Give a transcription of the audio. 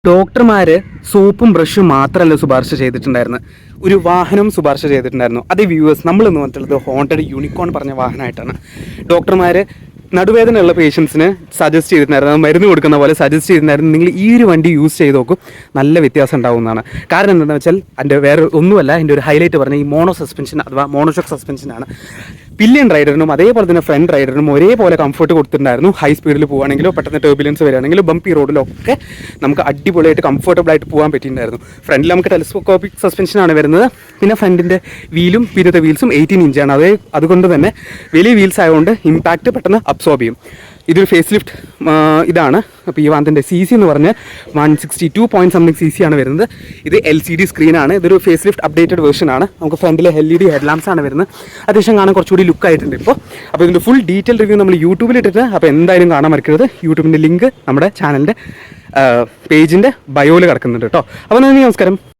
ഡോക്ടർമാർ സോപ്പും ബ്രഷും മാത്രമല്ല ശുപാർശ ചെയ്തിട്ടുണ്ടായിരുന്നു, ഒരു വാഹനം ശുപാർശ ചെയ്തിട്ടുണ്ടായിരുന്നു. അത് വ്യൂവേഴ്സ്, നമ്മളിന്ന് വന്നിട്ടുള്ളത് ഹോണ്ടഡ് യൂണിക്കോൺ പറഞ്ഞ വാഹനമായിട്ടാണ്. ഡോക്ടർമാർ നടുവേദനയുള്ള പേഷ്യൻസിന് സജസ്റ്റ് ചെയ്തിട്ടുണ്ടായിരുന്നു, മരുന്ന് കൊടുക്കുന്ന പോലെ സജസ്റ്റ് ചെയ്തിട്ടുണ്ടായിരുന്നു, നിങ്ങൾ ഈ ഒരു വണ്ടി യൂസ് ചെയ്ത് നോക്കും, നല്ല വ്യത്യാസം ഉണ്ടാവുന്നതാണ്. കാരണം എന്താണെന്ന് വെച്ചാൽ അതിൻ്റെ വേറെ ഒന്നുമല്ല, അതിൻ്റെ ഒരു ഹൈലൈറ്റ് പറഞ്ഞാൽ ഈ മോണോ സസ്പെൻഷൻ അഥവാ മോണോഷോക്ക് സസ്പെൻഷനാണ്. പില്ലിയൻ റൈഡറിനും അതേപോലെ തന്നെ ഫ്രണ്ട് റൈഡറിനും ഒരേപോലെ കംഫർട്ട് കൊടുത്തിട്ടുണ്ടായിരുന്നു. ഹൈ സ്പീഡിൽ പോകുകയാണെങ്കിലോ പെട്ടെന്ന് ടർബുലൻസ് വരികയാണെങ്കിലോ ബമ്പി റോഡിലൊക്കെ നമുക്ക് അടിപൊളിയായിട്ട് കംഫർട്ടബിൾ ആയിട്ട് പോകാൻ പറ്റിയിട്ടുണ്ടായിരുന്നു. ഫ്രണ്ടിൽ നമുക്ക് ടെലിസ്കോപ്പിക് സസ്പെൻഷനാണ് വരുന്നത്. പിന്നെ ഫ്രണ്ടിൻ്റെ വീലും പിന്നത്തെ വീൽസും 18 ഇഞ്ചാണ്. അതുകൊണ്ട് തന്നെ വലിയ വീൽസ് ആയതുകൊണ്ട് ഇമ്പാക്റ്റ് പെട്ടെന്ന് അബ്സോർബ് ചെയ്യും. ഇതൊരു ഫേസ് ലിഫ്റ്റ് ഇതാണ്. അപ്പോൾ ഈ വാഹനത്തിൻ്റെ CC എന്ന് പറഞ്ഞ് 162 CC ആണ് വരുന്നത്. ഇത് LCD സ്ക്രീനാണ്. ഇതൊരു ഫേസ് ലിഫ്റ്റ് അപ്ഡേറ്റഡ് വേർഷൻ ആണ്. നമുക്ക് ഫ്രണ്ടിൽ LED ഹെഡ് ലാംപ്സ് ആണ് വരുന്നത്. അത്യാവശ്യം കാണാൻ കുറച്ചുകൂടി ലുക്ക് ആയിട്ടുണ്ട് ഇപ്പോൾ. അപ്പോൾ ഇതിൻ്റെ ഫുൾ ഡീറ്റെയിൽ റിവ്യൂ നമ്മൾ യൂട്യൂബിൽ ഇട്ടിട്ട്, അപ്പോൾ എന്തായാലും കാണാൻ മറക്കരുത്. യൂട്യൂബിൻ്റെ ലിങ്ക് നമ്മുടെ ചാനലിൻ്റെ പേജിൻ്റെ ബയോയിൽ കിടക്കുന്നുണ്ട് കേട്ടോ. അപ്പോൾ നന്ദി, നമസ്കാരം.